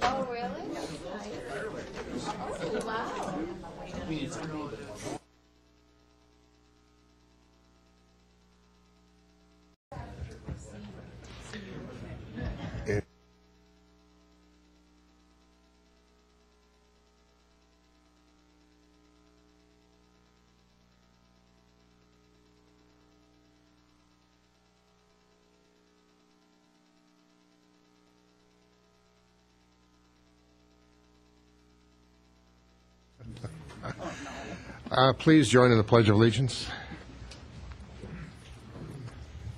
Oh, really? Oh, wow. Please join in the Pledge of Allegiance.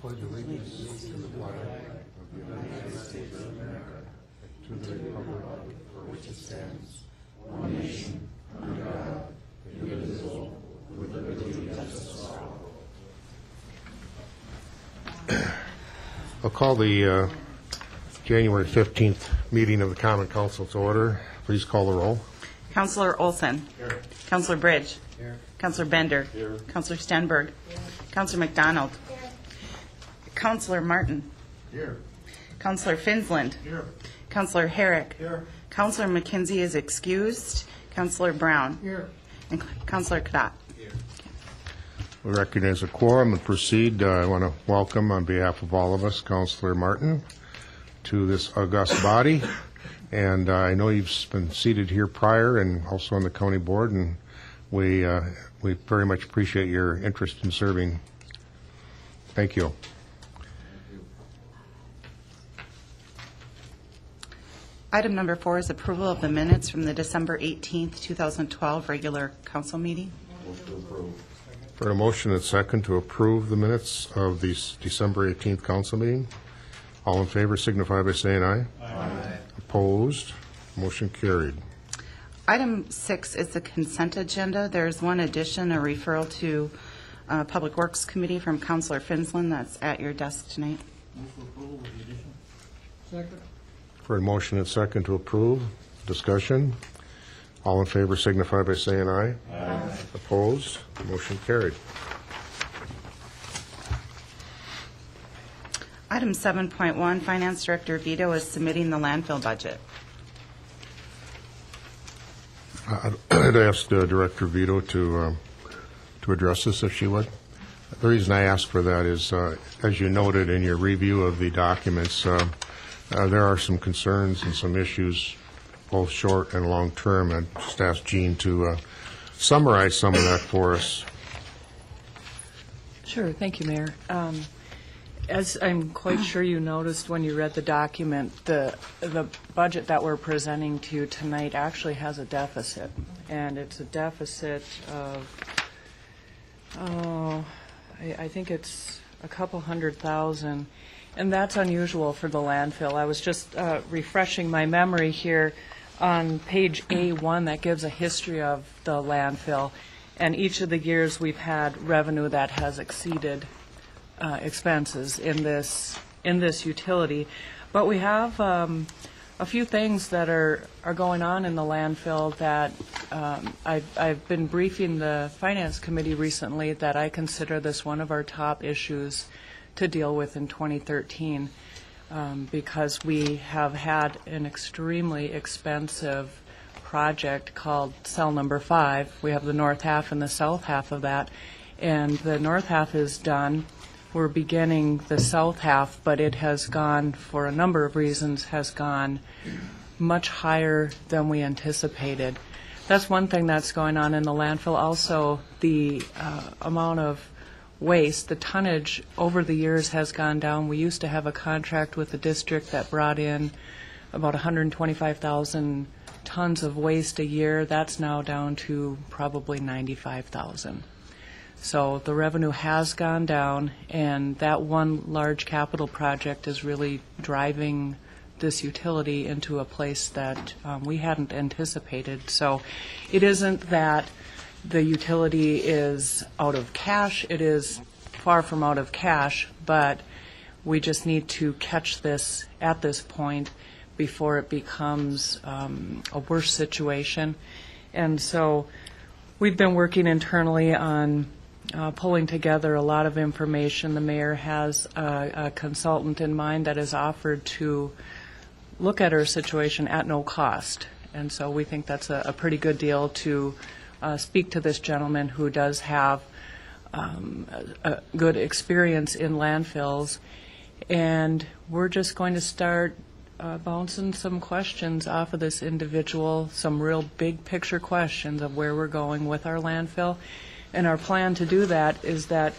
Pledge allegiance to the flag of the United States of America, to the republic for which it stands, one nation, under God, indivisible, with liberty and justice for all. I'll call the January 15th meeting of the Common Council to order. Please call the roll. Councillor Olson. Here. Councillor Bridge. Here. Councillor Bender. Here. Councillor Stenberg. Here. Councillor McDonald. Here. Councillor Martin. Here. Councillor Finsland. Here. Councillor Herrick. Here. Councillor McKenzie is excused. Councillor Brown. Here. And Councillor Kadat. We recognize a quorum and proceed. I want to welcome, on behalf of all of us, Councillor Martin to this august body. And I know you've been seated here prior and also on the county board, and we very much appreciate your interest in serving. Thank you. Item number 4 is approval of the minutes from the December 18th, 2012 regular council meeting. For a motion and second to approve the minutes of the December 18th council meeting. All in favor signify by saying aye. Aye. Opposed? Motion carried. Item 6 is the consent agenda. There's one addition, a referral to Public Works Committee from Councillor Finsland. That's at your desk tonight. Move for approval with the addition. Second. For a motion and second to approve, discussion. All in favor signify by saying aye. Aye. Opposed? Motion carried. Item 7.1, Finance Director Vito is submitting the landfill budget. I'd ask Director Vito to address this, if she would. The reason I ask for that is, as you noted in your review of the documents, there are some concerns and some issues, both short and long term. I'd just ask Jean to summarize some of that for us. Sure. Thank you, Mayor. As I'm quite sure you noticed when you read the document, the budget that we're presenting to you tonight actually has a deficit, and it's a deficit of, I think it's a couple $100,000, and that's unusual for the landfill. I was just refreshing my memory here on page A1 that gives a history of the landfill, and each of the years we've had revenue that has exceeded expenses in this utility, but we have a few things that are going on in the landfill that I've been briefing the Finance Committee recently that I consider this one of our top issues to deal with in 2013 because we have had an extremely expensive project called Cell Number 5. We have the north half and the south half of that, and the north half is done. We're beginning the south half, but it has gone, for a number of reasons, has gone much higher than we anticipated. That's one thing that's going on in the landfill. Also, the amount of waste, the tonnage over the years has gone down. We used to have a contract with the district that brought in about 125,000 tons of waste a year. That's now down to probably 95,000. So the revenue has gone down, and that one large capital project is really driving this utility into a place that we hadn't anticipated. So it isn't that the utility is out of cash. It is far from out of cash, but we just need to catch this at this point before it becomes a worse situation. And so we've been working internally on pulling together a lot of information. The mayor has a consultant in mind that has offered to look at her situation at no cost. And so we think that's a pretty good deal to speak to this gentleman who does have a good experience in landfills. And we're just going to start bouncing some questions off of this individual, some real big picture questions of where we're going with our landfill. And our plan to do that is that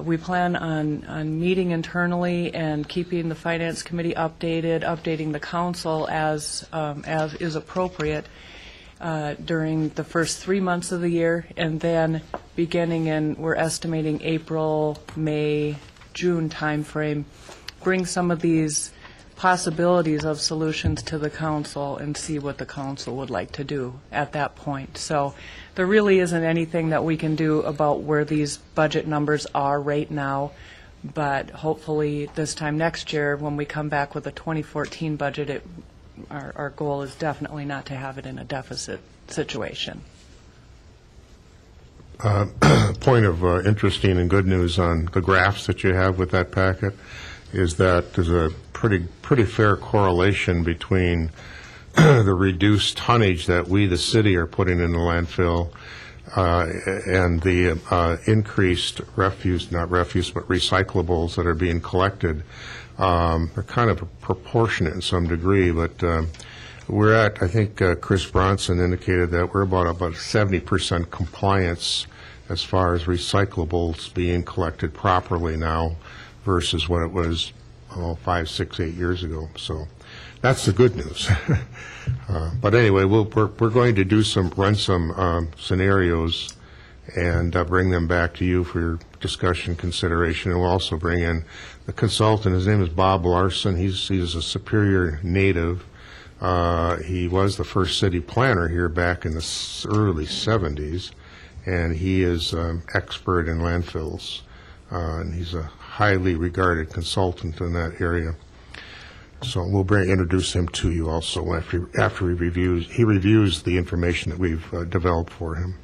we plan on meeting internally and keeping the Finance Committee updated, updating the council as is appropriate during the first 3 months of the year, and then beginning in, we're estimating April, May, June timeframe, bring some of these possibilities of solutions to the council and see what the council would like to do at that point. So there really isn't anything that we can do about where these budget numbers are right now, but hopefully this time next year when we come back with a 2014 budget, our goal is definitely not to have it in a deficit situation. Point of interesting and good news on the graphs that you have with that packet is that there's a pretty fair correlation between the reduced tonnage that we, the city, are putting in the landfill and the increased refuse, not refuse, but recyclables that are being collected. They're kind of proportionate in some degree, but we're at, I think Chris Bronson indicated that we're about 70% compliance as far as recyclables being collected properly now versus what it was 5, 6, 8 years ago. So that's the good news. But anyway, we're going to run some scenarios and bring them back to you for your discussion consideration. And we'll also bring in the consultant. His name is Bob Larson. He's a Superior native. He was the first city planner here back in the early 70s, and he is expert in landfills. And he's a highly regarded consultant in that area. So we'll introduce him to you also after he reviews the information that we've developed for him.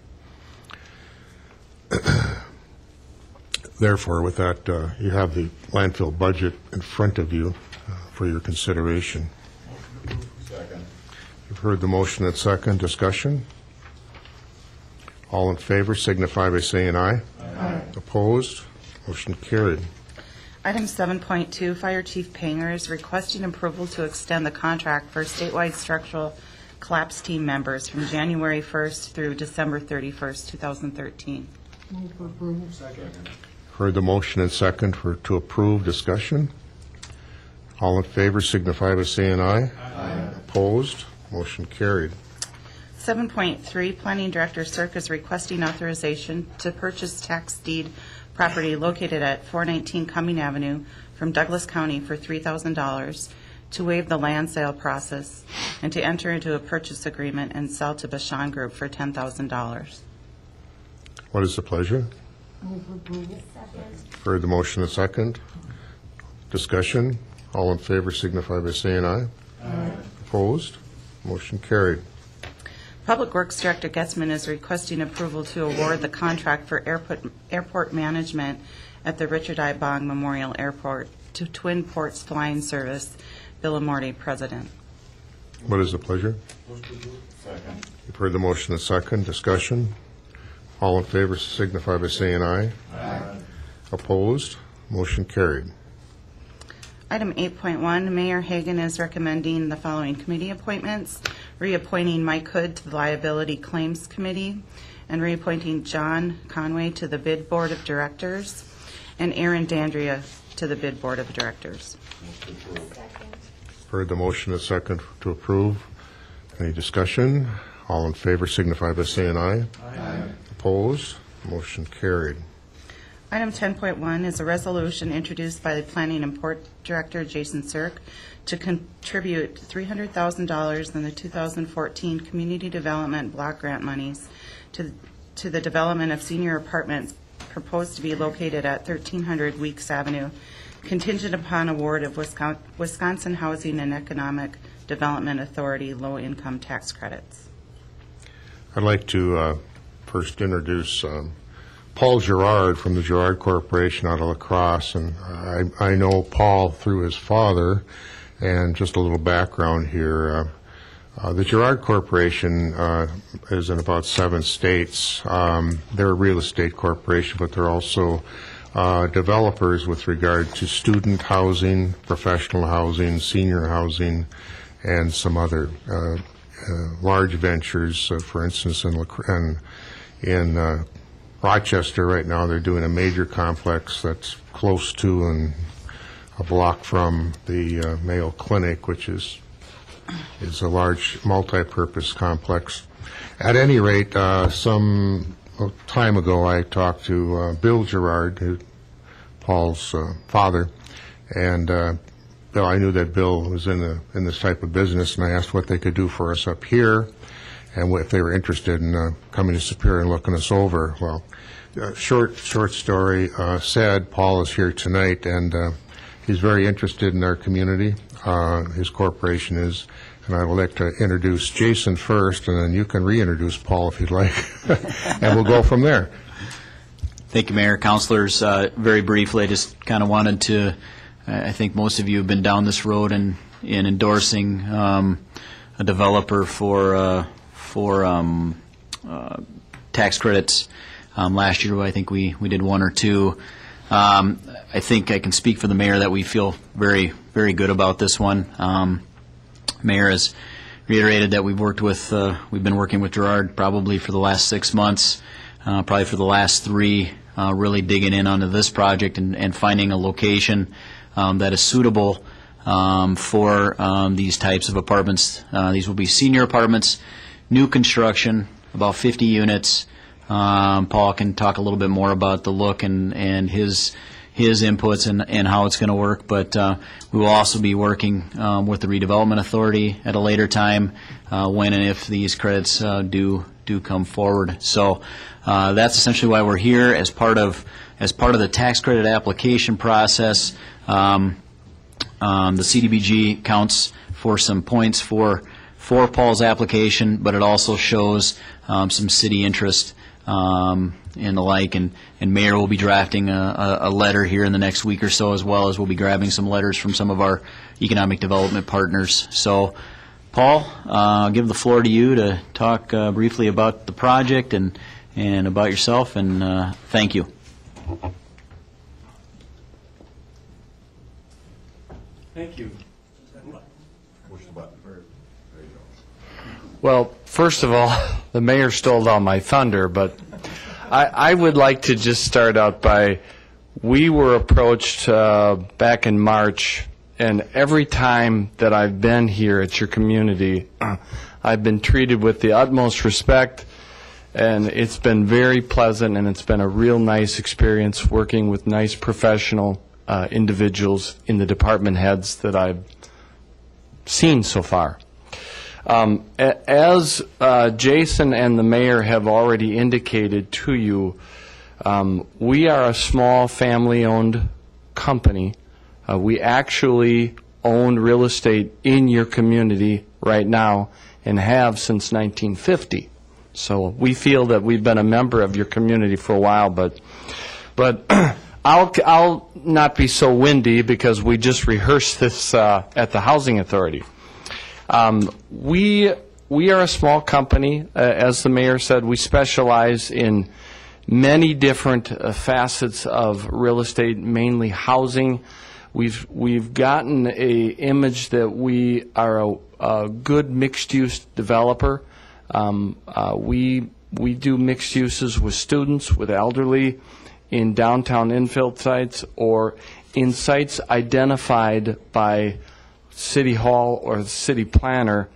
Therefore, with that, you have the landfill budget in front of you for your consideration. Second. You've heard the motion and second. Discussion? All in favor signify by saying aye. Aye. Opposed? Motion carried. Item 7.2, Fire Chief Panger is requesting approval to extend the contract for statewide structural collapse team members from January 1st through December 31st, 2013. Move for approval. Second. Heard the motion and second to approve. Discussion? All in favor signify by saying aye. Aye. Opposed? Motion carried. 7.3, Planning Director Cirque is requesting authorization to purchase tax deed property located at 419 Cumming Avenue from Douglas County for $3,000, to waive the land sale process, and to enter into a purchase agreement and sell to Bashan Group for $10,000. What is the pleasure? Move for approval. Heard the motion and second. Discussion? All in favor signify by saying aye. Aye. Opposed? Motion carried. Public Works Director Getzman is requesting approval to award the contract for airport management at the Richard I. Bong Memorial Airport to Twin Ports Flying Service, Bill Amorti, President. What is the pleasure? Second. You've heard the motion and second. Discussion? All in favor signify by saying aye. Aye. Opposed? Motion carried. Item 8.1, Mayor Hagan is recommending the following committee appointments: reappointing Mike Hood to the Liability Claims Committee, and reappointing John Conway to the Bid Board of Directors, and Aaron Dandria to the Bid Board of Directors. Heard the motion and second to approve. Any discussion? All in favor signify by saying aye. Aye. Opposed? Motion carried. Item 10.1 is a resolution introduced by the Planning and Port Director, Jason Cirque, to contribute $300,000 in the 2014 Community Development Block Grant monies to the development of senior apartments proposed to be located at 1300 Weeks Avenue, contingent upon award of Wisconsin Housing and Economic Development Authority low-income tax credits. I'd like to first introduce Paul Gerard from the Gerard Corporation out of La Crosse, and I know Paul through his father. And just a little background here. The Gerard Corporation is in about 7 states. They're a real estate corporation, but they're also developers with regard to student housing, professional housing, senior housing, and some other large ventures. For instance, in Rochester right now, they're doing a major complex that's close to and a block from the Mayo Clinic, which is a large multi-purpose complex. At any rate, some time ago, I talked to Bill Gerard, Paul's father, and Bill, I knew that Bill was in this type of business, and I asked what they could do for us up here, and if they were interested in coming to Superior and looking us over. Well, short story said, Paul is here tonight, and he's very interested in our community. His corporation is, and I would like to introduce Jason first, and then you can reintroduce Paul if you'd like, and we'll go from there. Thank you, Mayor, Councilors. Very briefly, I just kind of wanted to, I think most of you have been down this road in endorsing a developer for tax credits. Last year, I think we did 1 or 2. I think I can speak for the mayor that we feel very, very good about this one. Mayor has reiterated that we've been working with Gerard probably for the last 6 months, probably for the last 3, really digging in onto this project and finding a location that is suitable for these types of apartments. These will be senior apartments, new construction, about 50 units. Paul can talk a little bit more about the look and his inputs and how it's going to work, but we will also be working with the redevelopment authority at a later time when and if these credits do come forward. So that's essentially why we're here as part of the tax credit application process. The CDBG counts for some points for Paul's application, but it also shows some city interest and the like, and Mayor will be drafting a letter here in the next week or so, as well as we'll be grabbing some letters from some of our economic development partners. So, Paul, I'll give the floor to you to talk briefly about the project and about yourself, and thank you. Thank you. Well, first of all, the mayor stole all my thunder, but I would like to just start out by, we were approached back in March, and every time that I've been here at your community, I've been treated with the utmost respect, and it's been very pleasant, and it's been a real nice experience working with nice professional individuals in the department heads that I've seen so far. As Jason and the mayor have already indicated to you, we are a small family-owned company. We actually own real estate in your community right now and have since 1950. So we feel that we've been a member of your community for a while, but I'll not be so windy because we just rehearsed this at the Housing Authority. We are a small company. As the mayor said, we specialize in many different facets of real estate, mainly housing. We've gotten a image that we are a good mixed-use developer. We do mixed uses with students, with elderly, in downtown infill sites, or in sites identified by City Hall or the city planner,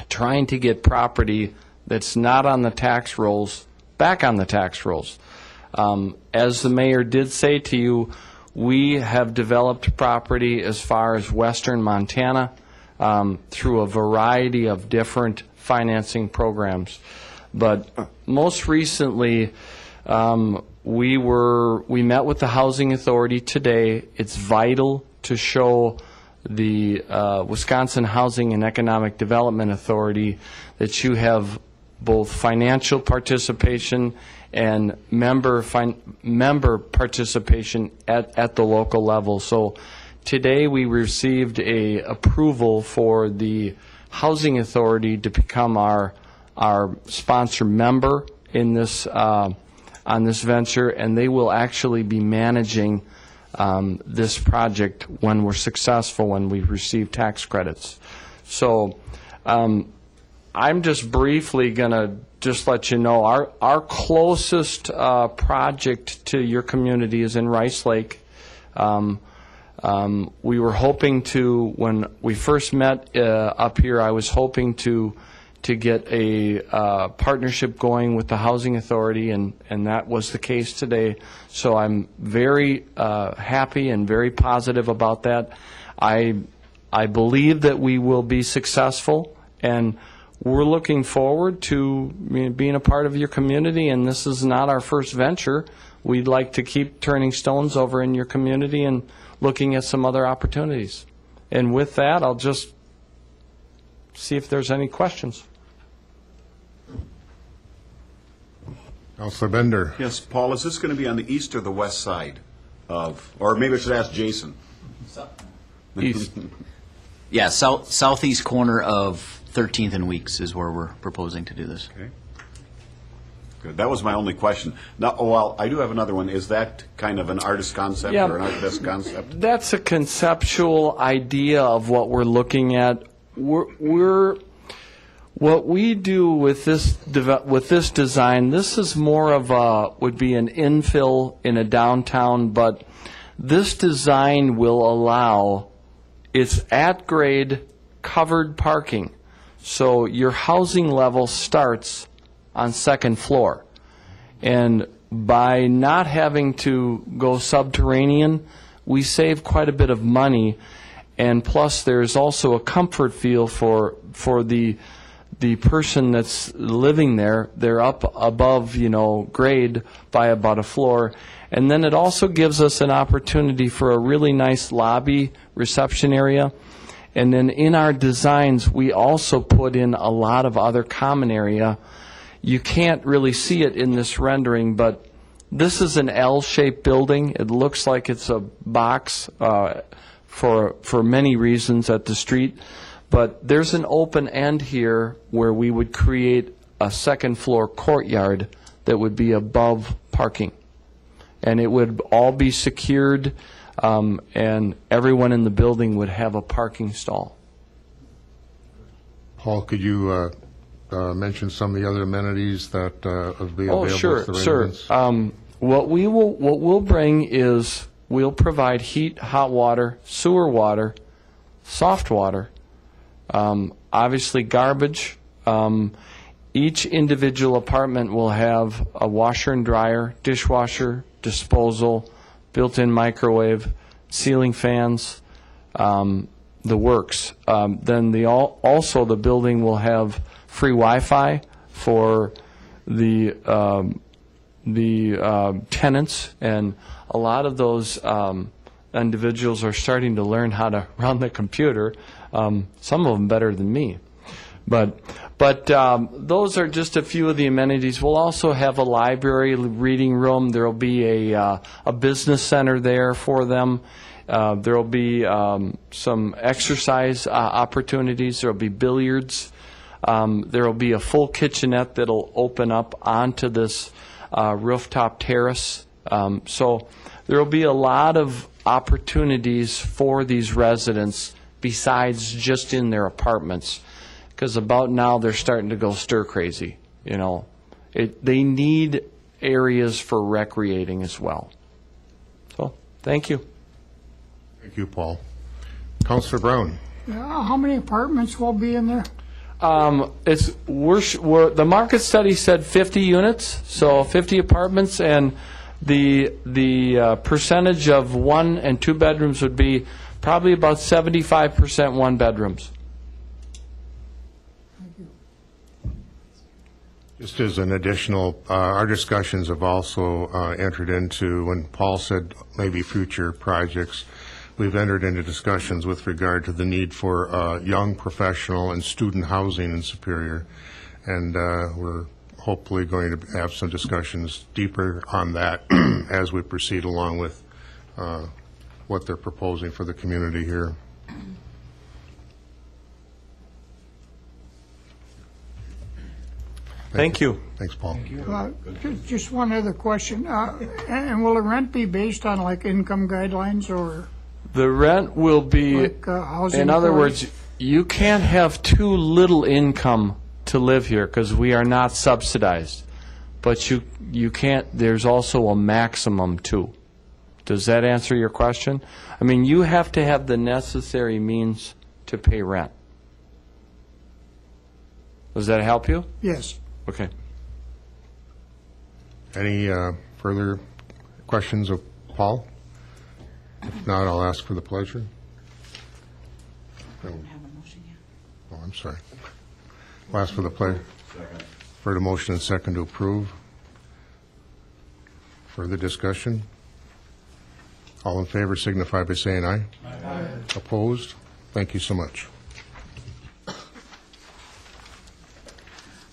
trying to get property that's not on the tax rolls back on the tax rolls. As the mayor did say to you, we have developed property as far as western Montana through a variety of different financing programs. But most recently, we met with the Housing Authority today. It's vital to show the Wisconsin Housing and Economic Development Authority that you have both financial participation and member participation at the local level. So today we received a approval for the Housing Authority to become our sponsor member in this on this venture, and they will actually be managing this project when we're successful, when we receive tax credits. So I'm just briefly going to just let you know, our closest project to your community is in Rice Lake. We were hoping to, when we first met up here, I was hoping to get a partnership going with the Housing Authority, and that was the case today. So I'm very happy and very positive about that. I believe that we will be successful, and we're looking forward to being a part of your community, and this is not our first venture. We'd like to keep turning stones over in your community and looking at some other opportunities. And with that, I'll just see if there's any questions. Councilor Bender. Yes, Paul, is this going to be on the east or the west side of, or maybe I should ask Jason? East. Yeah, southeast corner of 13th and Weeks is where we're proposing to do this. Okay. Good. That was my only question. Now, well, I do have another one. Is that kind of an artist concept Yeah. or an architect's concept? That's a conceptual idea of what we're looking at. What we do with this design, this is more of would be an infill in a downtown, but this design will allow, it's at grade covered parking. So your housing level starts on second floor. And by not having to go subterranean, we save quite a bit of money. And plus, there's also a comfort feel for the person that's living there. They're up above, grade by about a floor. And then it also gives us an opportunity for a really nice lobby reception area. And then in our designs, we also put in a lot of other common area. You can't really see it in this rendering, but this is an L-shaped building. It looks like it's a box for many reasons at the street. But there's an open end here where we would create a second floor courtyard that would be above parking. And it would all be secured, and everyone in the building would have a parking stall. Paul, could you mention some of the other amenities that will be available Sure. to the residents? What we'll bring is we'll provide heat, hot water, sewer water, soft water, obviously garbage. Each individual apartment will have a washer and dryer, dishwasher, disposal, built-in microwave, ceiling fans, the works. Then also the building will have free Wi-Fi for the tenants, and a lot of those individuals are starting to learn how to run the computer. Some of them better than me. But those are just a few of the amenities. We'll also have a library, reading room. There will be a business center there for them. There will be some exercise opportunities. There will be billiards. There will be a full kitchenette that will open up onto this rooftop terrace. So there will be a lot of opportunities for these residents besides just in their apartments. Because about now they're starting to go stir crazy. They need areas for recreating as well. So, thank you. Thank you, Paul. Councilor Brown. How many apartments will be in there? The market study said 50 units, so 50 apartments, and the percentage of 1 and 2 bedrooms would be probably about 75% 1 bedrooms. Just as an additional, our discussions have also entered into, when Paul said maybe future projects, we've entered into discussions with regard to the need for young professional and student housing in Superior. And we're hopefully going to have some discussions deeper on that as we proceed along with what they're proposing for the community here. Thank you. Thanks, Paul. Just one other question. And will the rent be based on like income guidelines or The rent will be, like housing? in other authority? words, you can't have too little income to live here because we are not subsidized. But you can't, there's also a maximum too. Does that answer your question? I mean, you have to have the necessary means to pay rent. Does that help you? Yes. Okay. Any further questions of Paul? If not, I'll ask for the pleasure. Have a motion yet. Oh, I'm sorry. I'll ask for the pleasure. For the motion and second to approve. Further discussion? All in favor signify by saying aye. Aye. Opposed? Thank you so much.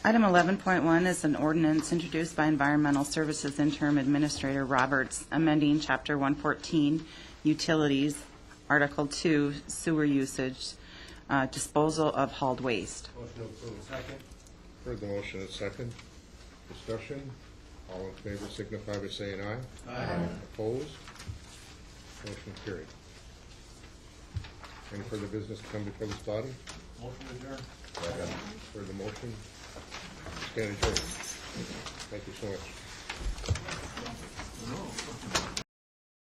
Item 11.1 is an ordinance introduced by Environmental Services Interim Administrator Roberts, amending Chapter 114, Utilities, Article 2, Sewer Usage, Disposal of Hauled Waste. Motion approved. Second. Heard the motion and second. Discussion? All in favor signify by saying aye. Aye. Opposed? Motion carried. Any further business to come before this body? Motion adjourned. Second. Heard the motion. Stand adjourned. Thank you so much.